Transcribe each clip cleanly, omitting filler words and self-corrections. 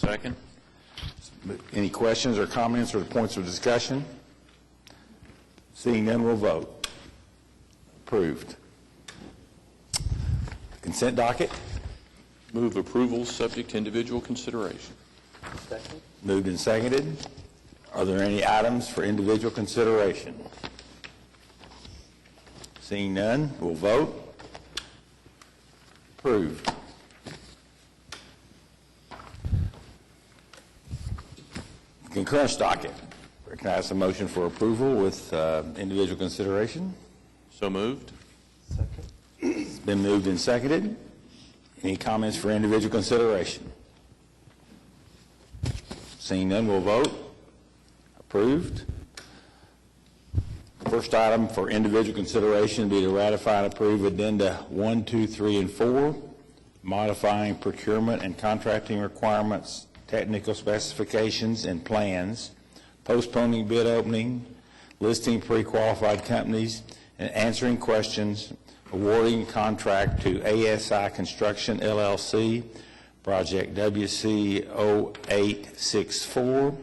Second. Any questions or comments or points of discussion? Seeing none, we'll vote. Approved. Consent docket. Move approval subject to individual consideration. Second. Moved and seconded. Are there any items for individual consideration? Seeing none, we'll vote. Approved. Concurrence docket. Can I ask a motion for approval with individual consideration? So moved. Second. It's been moved and seconded. Any comments for individual consideration? Seeing none, we'll vote. Approved. First item for individual consideration be to ratify and approve addenda 1, 2, 3, and 4, modifying procurement and contracting requirements, technical specifications, and plans, postponing bid opening, listing pre-qualified companies, and answering questions, awarding contract to ASI Construction, LLC, project WC 0864,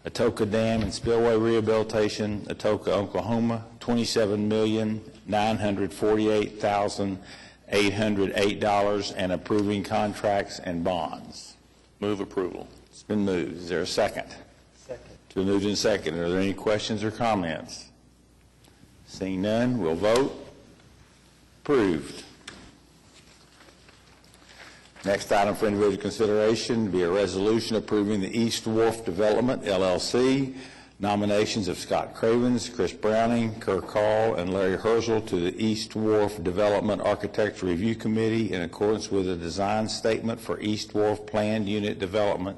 Atoka Dam and Spillway Rehabilitation, Atoka, Oklahoma, $27,948,808, and approving contracts and bonds. Move approval. It's been moved. Is there a second? Second. It's been moved and seconded. Are there any questions or comments? Seeing none, we'll vote. Approved. Next item for individual consideration be a resolution approving the East Wharf Development, LLC, nominations of Scott Cravens, Chris Browning, Kirk Hall, and Larry Herzl to the East Wharf Development Architecture Review Committee in accordance with the design statement for East Wharf Planned Unit Development,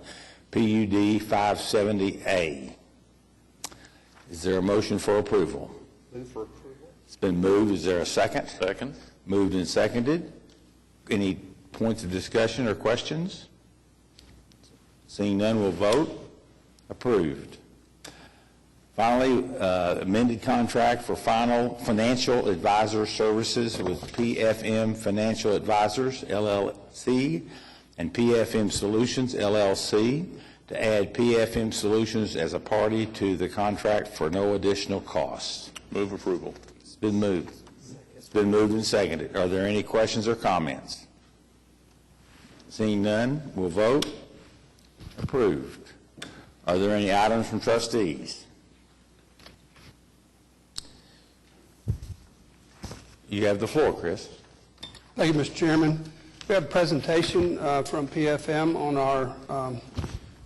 PUD 570A. Is there a motion for approval? Move for approval. It's been moved. Is there a second? Second. Moved and seconded. Any points of discussion or questions? Seeing none, we'll vote. Approved. Finally, amended contract for final financial advisor services with PFM Financial Advisors, LLC, and PFM Solutions, LLC, to add PFM Solutions as a party to the contract for no additional costs. Move approval. It's been moved. It's been moved and seconded. Are there any questions or comments? Seeing none, we'll vote. Approved. Are there any items from trustees? You have the floor, Chris. Thank you, Mr. Chairman. We have a presentation from PFM on our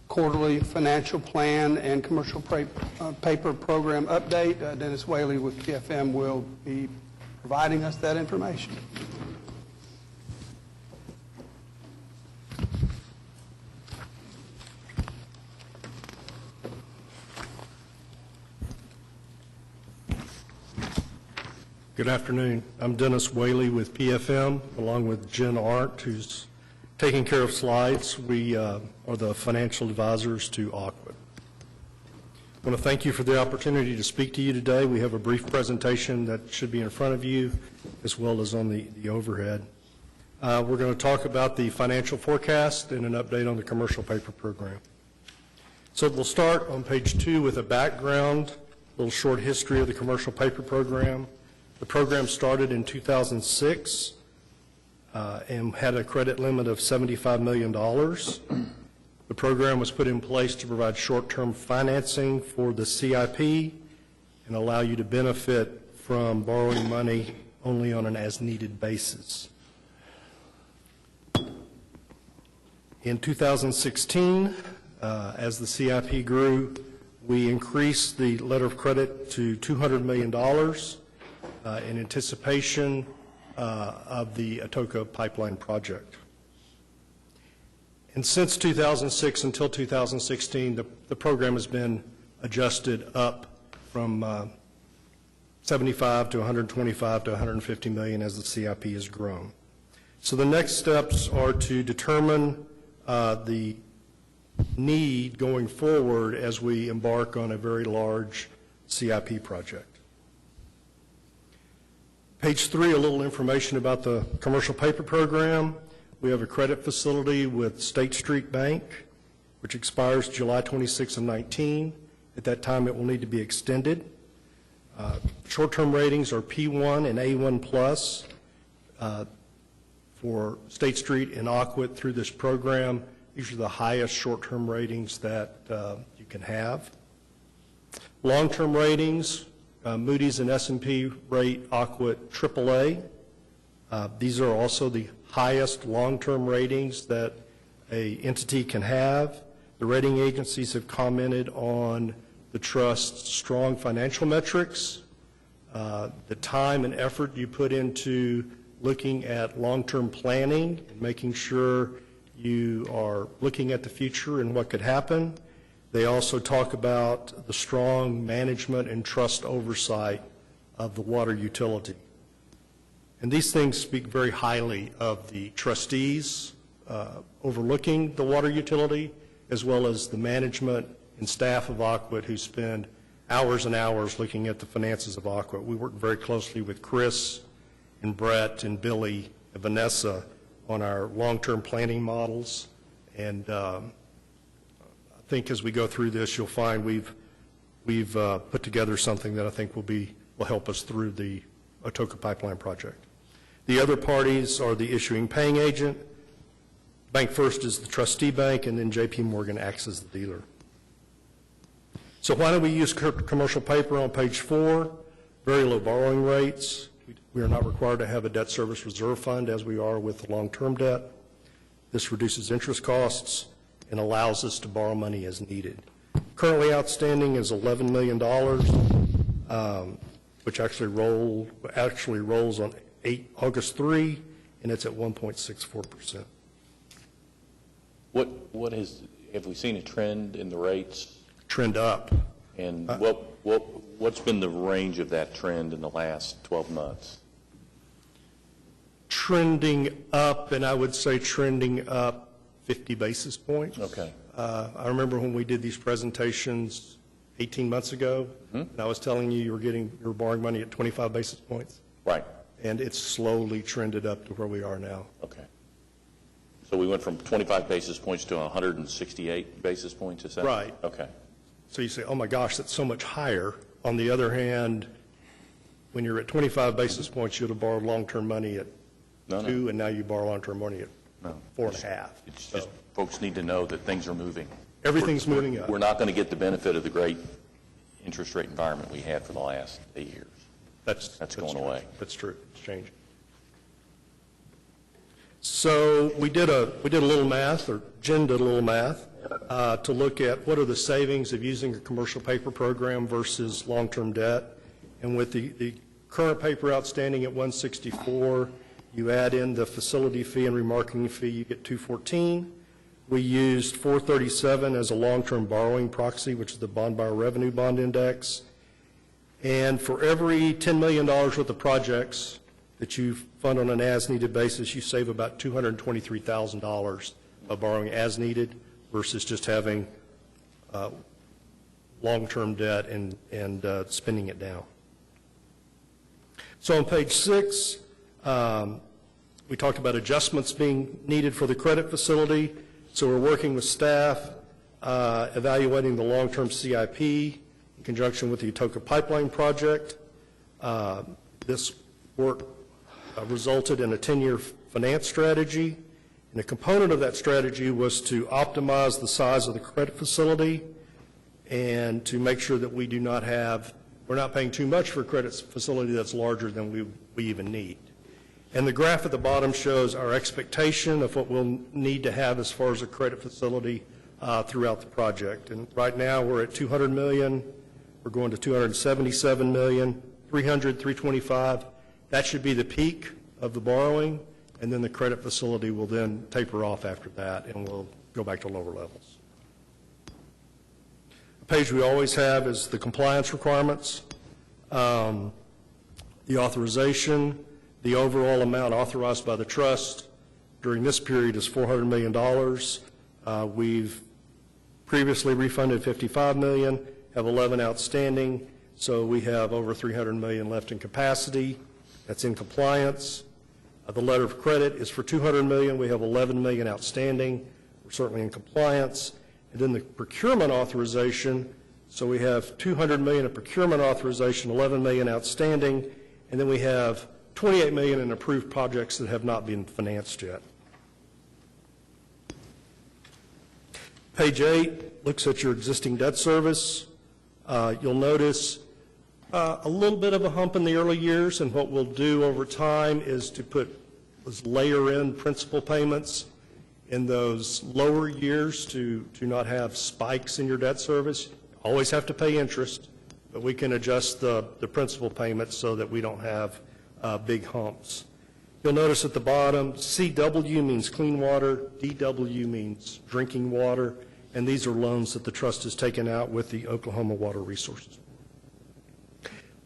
quarterly financial plan and commercial paper program update. Dennis Whaley with PFM will be providing us that information. Good afternoon. I'm Dennis Whaley with PFM, along with Jen Arndt, who's taking care of slides. We are the financial advisors to Aquid. I want to thank you for the opportunity to speak to you today. We have a brief presentation that should be in front of you, as well as on the overhead. We're going to talk about the financial forecast and an update on the commercial paper program. So we'll start on page 2 with a background, a little short history of the commercial paper program. The program started in 2006 and had a credit limit of $75 million. The program was put in place to provide short-term financing for the CIP and allow you to benefit from borrowing money only on an as-needed basis. In 2016, as the CIP grew, we increased the letter of credit to $200 million. In anticipation of the Atoka pipeline project. And since 2006 until 2016, the program has been adjusted up from 75 to 125 to 150 million as the CIP has grown. So the next steps are to determine the need going forward as we embark on a very large CIP project. Page 3, a little information about the commercial paper program. We have a credit facility with State Street Bank, which expires July 26 of 19. At that time, it will need to be extended. Short-term ratings are P1 and A1 plus for State Street and Aquit through this program. These are the highest short-term ratings that you can have. Long-term ratings, Moody's and S&P rate Aquit AAA. These are also the highest long-term ratings that an entity can have. The rating agencies have commented on the trust's strong financial metrics, the time and effort you put into looking at long-term planning and making sure you are looking at the future and what could happen. They also talk about the strong management and trust oversight of the water utility. And these things speak very highly of the trustees overlooking the water utility, as well as the management and staff of Aquit who spend hours and hours looking at the finances of Aquit. We work very closely with Chris and Brett and Billy and Vanessa on our long-term planning models. And I think as we go through this, you'll find we've put together something that I think will help us through the Atoka Pipeline project. The other parties are the issuing paying agent. Bank First is the trustee bank, and then J.P. Morgan acts as the dealer. So why do we use commercial paper on page 4? Very low borrowing rates. We are not required to have a debt service reserve fund as we are with long-term debt. This reduces interest costs and allows us to borrow money as needed. Currently outstanding is $11 million, which actually rolls on August 3, and it's at 1.64%. Have we seen a trend in the rates? Trend up. And what's been the range of that trend in the last 12 months? Trending up, and I would say trending up 50 basis points. Okay. I remember when we did these presentations 18 months ago, and I was telling you you were borrowing money at 25 basis points. Right. And it's slowly trended up to where we are now. Okay. So we went from 25 basis points to 168 basis points, is that? Right. Okay. So you say, oh my gosh, that's so much higher. On the other hand, when you're at 25 basis points, you'd have borrowed long-term money at 2, and now you borrow long-term money at 4.5. It's just folks need to know that things are moving. Everything's moving up. We're not going to get the benefit of the great interest rate environment we had for the last 8 years. That's going away. That's true. It's changing. So we did a little math, or Jen did a little math, to look at what are the savings of using a commercial paper program versus long-term debt. And with the current paper outstanding at 164, you add in the facility fee and remarketing fee, you get 214. We used 437 as a long-term borrowing proxy, which is the bond buyer revenue bond index. And for every $10 million worth of projects that you fund on an as-needed basis, you save about $223,000 of borrowing as needed versus just having long-term debt and spending it down. So on page 6, we talked about adjustments being needed for the credit facility. So we're working with staff, evaluating the long-term CIP in conjunction with the Atoka Pipeline project. This work resulted in a 10-year finance strategy, and a component of that strategy was to optimize the size of the credit facility and to make sure that we're not paying too much for a credit facility that's larger than we even need. And the graph at the bottom shows our expectation of what we'll need to have as far as a credit facility throughout the project. And right now we're at $200 million. We're going to $277 million, $300, $325. That should be the peak of the borrowing, and then the credit facility will then taper off after that, and we'll go back to lower levels. The page we always have is the compliance requirements, the authorization. The overall amount authorized by the trust during this period is $400 million. We've previously refunded $55 million, have 11 outstanding, so we have over $300 million left in capacity. That's in compliance. The letter of credit is for $200 million. We have $11 million outstanding. We're certainly in compliance. And then the procurement authorization, so we have $200 million of procurement authorization, $11 million outstanding, and then we have $28 million in approved projects that have not been financed yet. Page 8 looks at your existing debt service. You'll notice a little bit of a hump in the early years, and what we'll do over time is layer in principal payments in those lower years to not have spikes in your debt service. Always have to pay interest, but we can adjust the principal payments so that we don't have big humps. You'll notice at the bottom, CW means clean water, DW means drinking water, and these are loans that the trust has taken out with the Oklahoma Water Resources.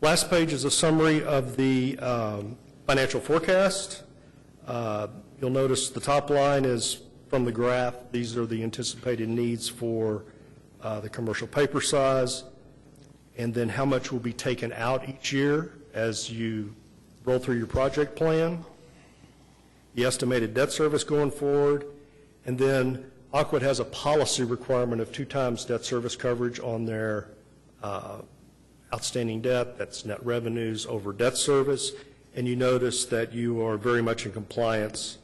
Last page is a summary of the financial forecast. You'll notice the top line is from the graph. These are the anticipated needs for the commercial paper size, and then how much will be taken out each year as you roll through your project plan, the estimated debt service going forward, and then Aquid has a policy requirement of 2 times debt service coverage on their outstanding debt. That's net revenues over debt service, and you notice that you are very much in compliance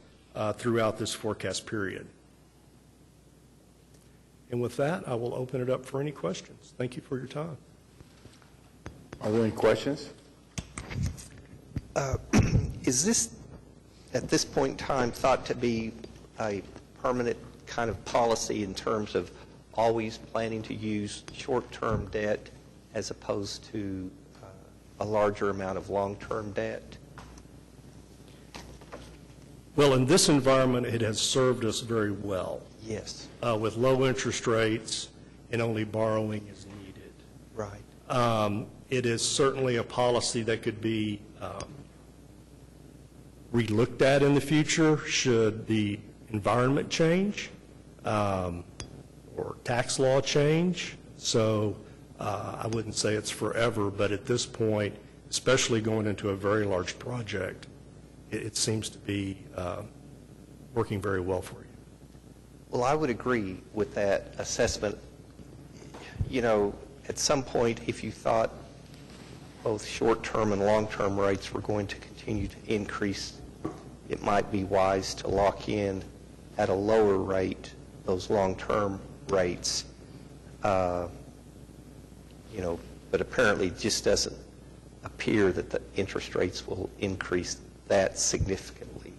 throughout this forecast period. And with that, I will open it up for any questions. Thank you for your time. Are there any questions? Is this, at this point in time, thought to be a permanent kind of policy in terms of always planning to use short-term debt as opposed to a larger amount of long-term debt? Well, in this environment, it has served us very well. Yes. With low interest rates and only borrowing as needed. Right. It is certainly a policy that could be relooked at in the future should the environment change or tax law change. So I wouldn't say it's forever, but at this point, especially going into a very large project, it seems to be working very well for you. Well, I would agree with that assessment. You know, at some point, if you thought both short-term and long-term rates were going to continue to increase, it might be wise to lock in at a lower rate those long-term rates. You know, but apparently it just doesn't appear that the interest rates will increase that significantly.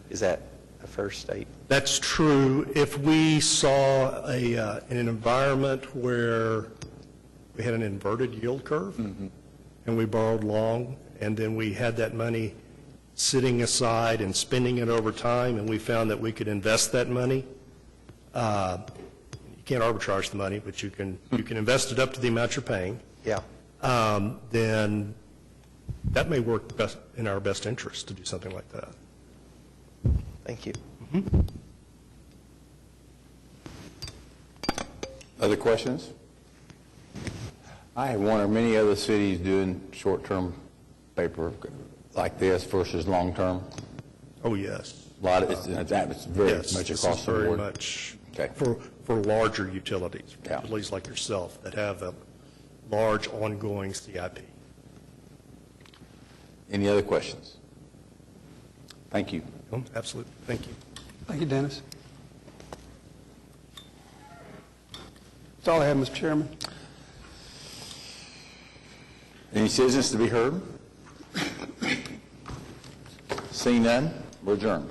Is that a fair statement? That's true. If we saw an environment where we had an inverted yield curve and we borrowed long, and then we had that money sitting aside and spending it over time, and we found that we could invest that money, you can't arbitrage the money, but you can invest it up to the amount you're paying. Yeah. Then that may work best in our best interest to do something like that. Thank you. Other questions? I have one or many other cities doing short-term paper like this versus long-term. Oh, yes. A lot of it's very Yes, much this across is the very board. much Okay. for larger utilities, Yeah. utilities like yourself that have a large ongoing CIP. Any other questions? Thank you. Oh, absolutely. Thank you. Thank you, Dennis. That's all I have, Mr. Chairman. Any citizens to be heard? Seeing none, we're adjourned.